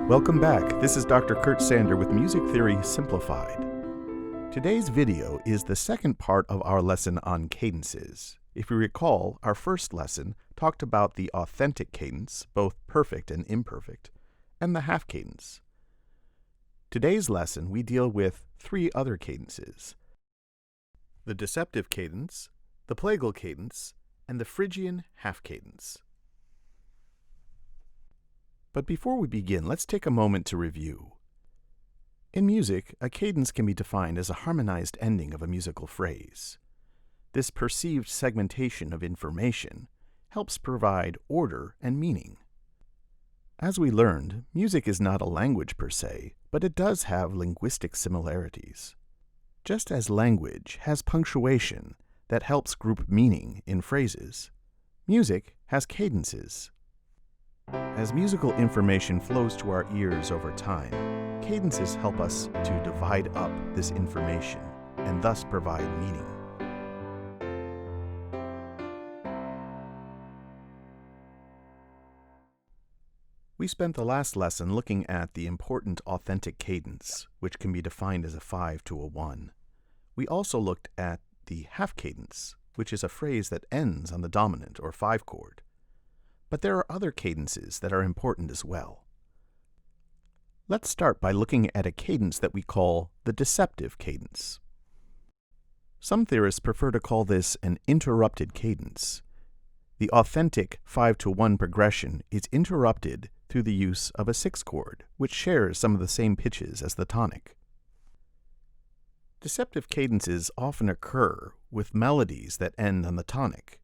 Welcome back. This is Dr. Kurt Sander with Music Theory Simplified. Today's video is the second part of our lesson on cadences. If you recall, our first lesson talked about the authentic cadence, both perfect and imperfect, and the half cadence. Today's lesson we deal with three other cadences: the Deceptive cadence, the Plagal cadence, and the Phrygian Half Cadence. But before we begin, let's take a moment to review. In music, a cadence can be defined as a harmonized ending of a musical phrase. This perceived segmentation of information helps provide order and meaning. As we learned, music is not a language per se, but it does have linguistic similarities. Just as language has punctuation that helps group meaning in phrases, music has cadences. As musical information flows to our ears over time, cadences help us to divide up this information and thus provide meaning. We spent the last lesson looking at the important authentic cadence, which can be defined as a 5 to a 1. We also looked at the half cadence, which is a phrase that ends on the dominant or 5 chord. But there are other cadences that are important as well. Let's start by looking at a cadence that we call the Deceptive cadence. Some theorists prefer to call this an interrupted cadence. The authentic 5 to 1 progression is interrupted through the use of a 6 chord, which shares some of the same pitches as the tonic. Deceptive cadences often occur with melodies that end on the tonic.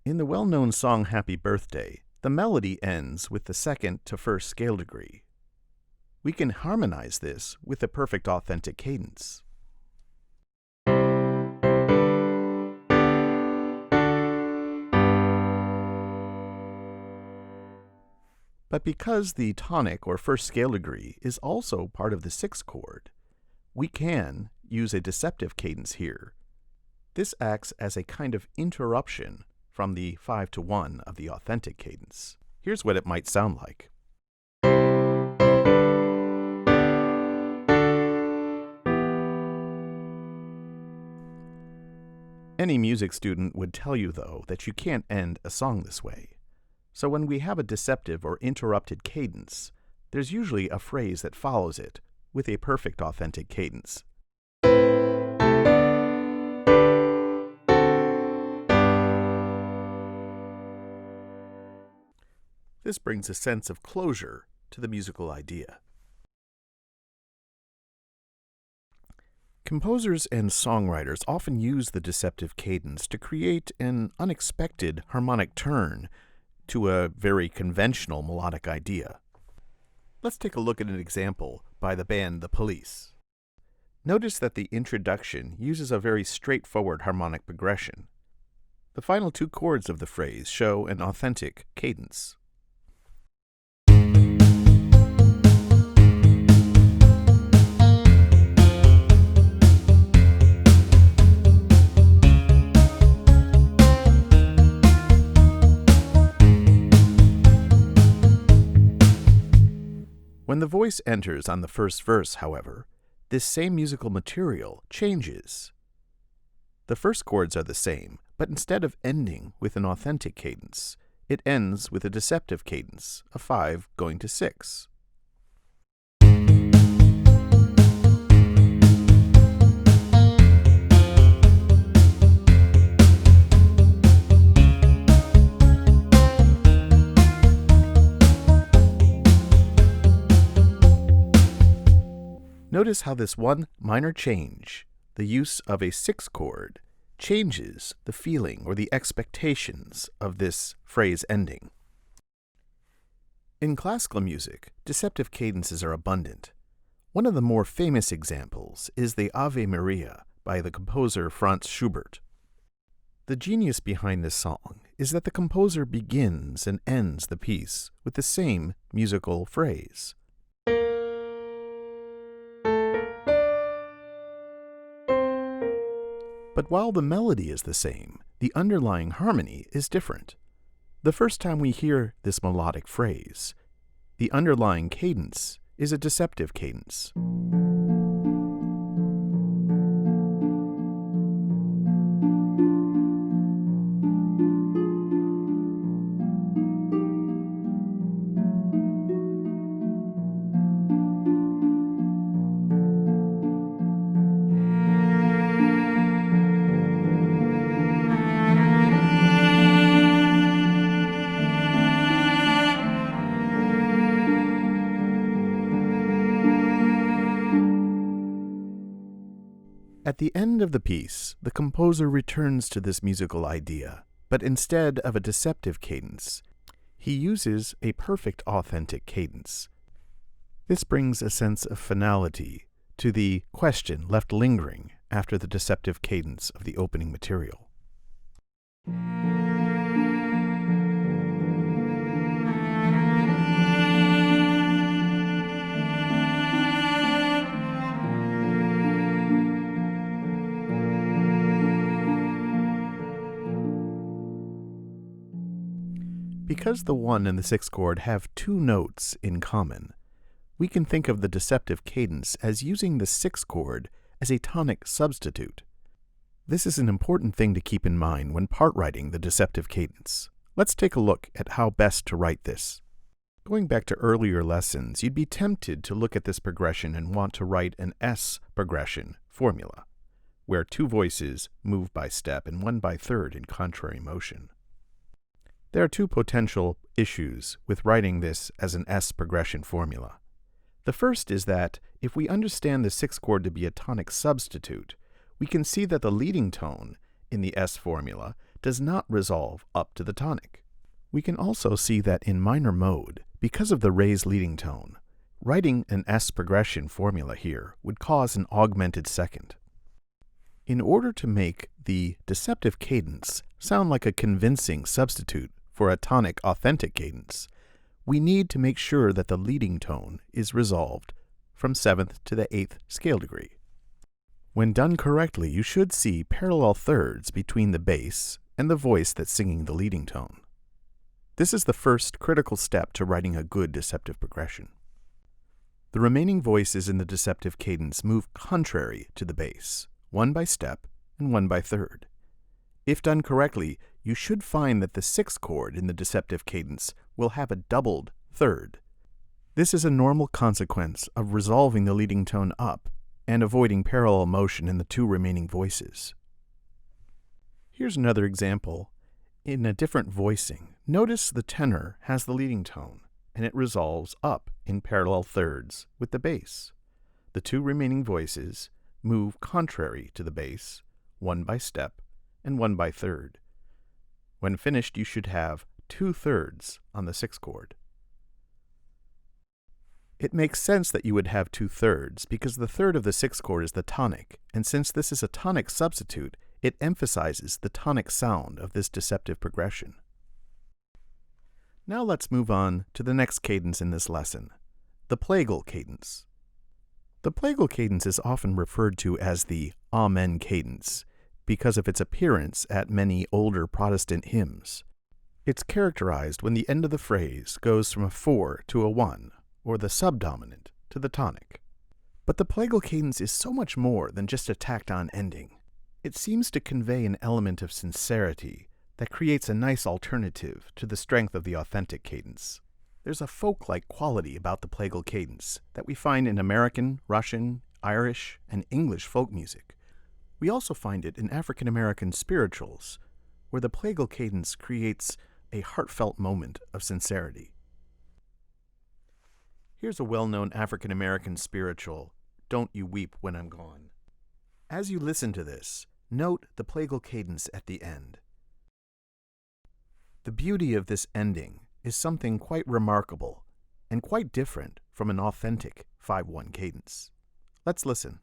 In the well-known song Happy Birthday, the melody ends with the second to first scale degree. We can harmonize this with a perfect authentic cadence. But because the tonic or first scale degree is also part of the 6th chord, we can use a deceptive cadence here. This acts as a kind of interruption from the 5 to 1 of the authentic cadence. Here's what it might sound like. Any music student would tell you, though, that you can't end a song this way. So when we have a deceptive or interrupted cadence, there's usually a phrase that follows it with a perfect authentic cadence. This brings a sense of closure to the musical idea. Composers and songwriters often use the deceptive cadence to create an unexpected harmonic turn to a very conventional melodic idea. Let's take a look at an example by the band The Police. Notice that the introduction uses a very straightforward harmonic progression. The final 2 chords of the phrase show an authentic cadence. When the voice enters on the first verse, however, this same musical material changes. The first chords are the same, but instead of ending with an authentic cadence, it ends with a deceptive cadence, a 5 going to 6. Notice how this one minor change, the use of a 6 chord, changes the feeling or the expectations of this phrase ending. In classical music, deceptive cadences are abundant. One of the more famous examples is the Ave Maria by the composer Franz Schubert. The genius behind this song is that the composer begins and ends the piece with the same musical phrase. But while the melody is the same, the underlying harmony is different. The first time we hear this melodic phrase, The underlying cadence is a deceptive cadence. At the end of the piece, the composer returns to this musical idea, but instead of a deceptive cadence, he uses a perfect authentic cadence. This brings a sense of finality to the question left lingering after the deceptive cadence of the opening material. Because the 1 and the 6 chord have 2 notes in common, we can think of the deceptive cadence as using the 6 chord as a tonic substitute. This is an important thing to keep in mind when part writing the deceptive cadence. Let's take a look at how best to write this. Going back to earlier lessons, you'd be tempted to look at this progression and want to write an S progression formula, where 2 voices move by step and 1 by third in contrary motion. There are 2 potential issues with writing this as an S progression formula. The first is that if we understand the 6 chord to be a tonic substitute, we can see that the leading tone in the S formula does not resolve up to the tonic. We can also see that in minor mode, because of the raised leading tone, writing an S progression formula here would cause an augmented second. In order to make the deceptive cadence sound like a convincing substitute for a tonic authentic cadence, we need to make sure that the leading tone is resolved from 7th to the 8th scale degree. When done correctly, you should see parallel thirds between the bass and the voice that's singing the leading tone. This is the first critical step to writing a good deceptive progression. The remaining voices in the deceptive cadence move contrary to the bass, 1 by step and 1 by third. If done correctly, you should find that the 6th chord in the deceptive cadence will have a doubled third. This is a normal consequence of resolving the leading tone up and avoiding parallel motion in the 2 remaining voices. Here's another example in a different voicing. Notice the tenor has the leading tone, and it resolves up in parallel thirds with the bass. The 2 remaining voices move contrary to the bass, 1 by step and 1 by third. When finished, you should have 2 thirds on the 6th chord. It makes sense that you would have 2 thirds because the third of the 6th chord is the tonic, and since this is a tonic substitute, it emphasizes the tonic sound of this deceptive progression. Now let's move on to the next cadence in this lesson, the Plagal cadence. The Plagal cadence is often referred to as the Amen cadence because of its appearance at many older Protestant hymns. It's characterized when the end of the phrase goes from a 4 to a 1, or the subdominant to the tonic. But the Plagal cadence is so much more than just a tacked-on ending. It seems to convey an element of sincerity that creates a nice alternative to the strength of the authentic cadence. There's a folk-like quality about the Plagal cadence that we find in American, Russian, Irish, and English folk music. We also find it in African American spirituals, where the Plagal cadence creates a heartfelt moment of sincerity. Here's a well-known African American spiritual, "Don't You Weep When I'm Gone." As you listen to this, note the Plagal cadence at the end. The beauty of this ending is something quite remarkable and quite different from an authentic 5/1 cadence. Let's listen.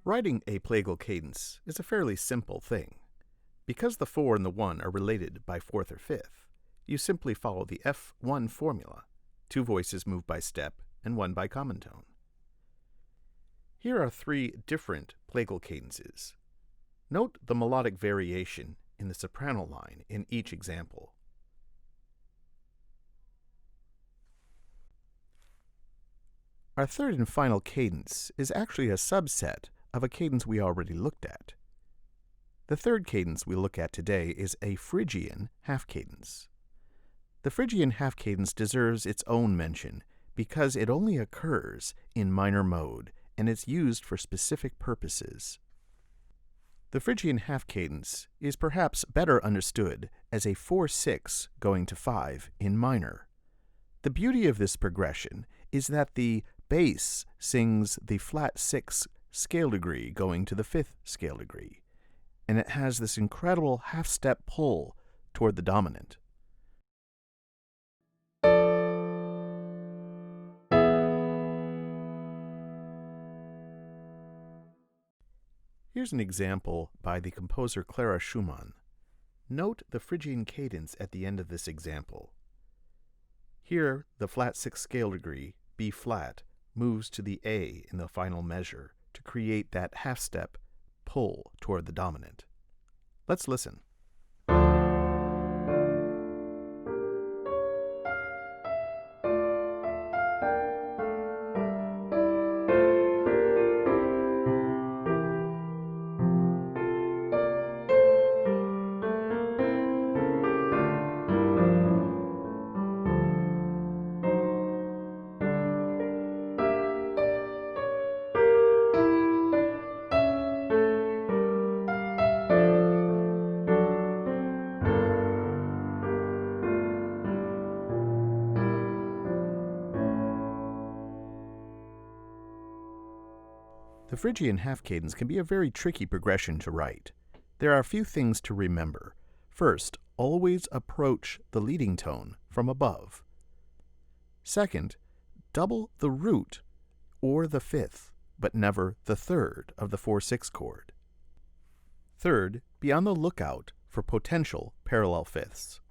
Writing a plagal cadence is a fairly simple thing. Because the 4 and the 1 are related by fourth or fifth, you simply follow the F1 formula, 2 voices move by step and 1 by common tone. Here are 3 different plagal cadences. Note the melodic variation in the soprano line in each example. Our third and final cadence is actually a subset of a cadence we already looked at. The third cadence we look at today is a Phrygian half cadence. The Phrygian half cadence deserves its own mention because it only occurs in minor mode and it's used for specific purposes. The Phrygian half cadence is perhaps better understood as a 4-6 going to 5 in minor. The beauty of this progression is that the bass sings the flat 6 scale degree going to the 5th scale degree, and it has this incredible half-step pull toward the dominant. Here's an example by the composer Clara Schumann. Note the Phrygian cadence at the end of this example. Here, the flat 6 scale degree, B flat, moves to the A in the final measure to create that half-step pull toward the dominant. Let's listen. The Phrygian half cadence can be a very tricky progression to write. There are a few things to remember. First, always approach the leading tone from above. Second, double the root or the 5th, but never the 3rd of the 4-6 chord. Third, be on the lookout for potential parallel 5ths.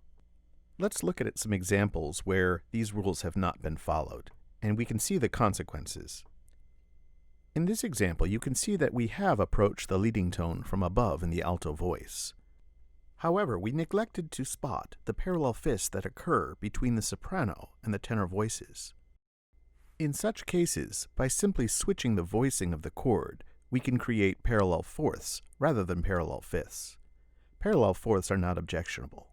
Let's look at some examples where these rules have not been followed, and we can see the consequences. In this example, you can see that we have approached the leading tone from above in the alto voice. However, we neglected to spot the parallel 5ths that occur between the soprano and the tenor voices. In such cases, by simply switching the voicing of the chord, we can create parallel 4ths rather than parallel 5ths. Parallel 4ths are not objectionable.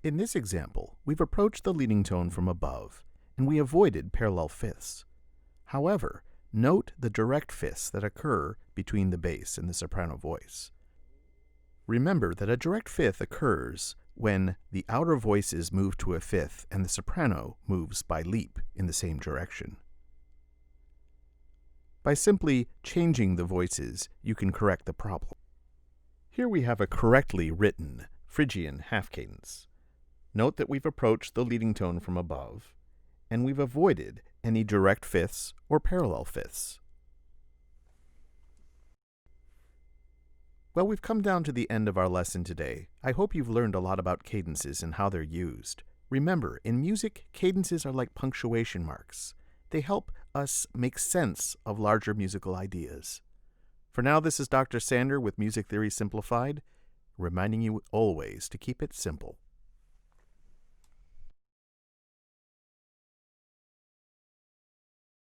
In this example, we've approached the leading tone from above, and we avoided parallel 5ths. However, note the direct 5ths that occur between the bass and the soprano voice. Remember that a direct 5th occurs when the outer voices move to a 5th and the soprano moves by leap in the same direction. By simply changing the voices, you can correct the problem. Here we have a correctly written Phrygian half cadence. Note that we've approached the leading tone from above, and we've avoided any direct 5ths or parallel 5ths. Well, we've come down to the end of our lesson today. I hope you've learned a lot about cadences and how they're used. Remember, in music, cadences are like punctuation marks. They help us make sense of larger musical ideas. For now, this is Dr. Sander with Music Theory Simplified, reminding you always to keep it simple.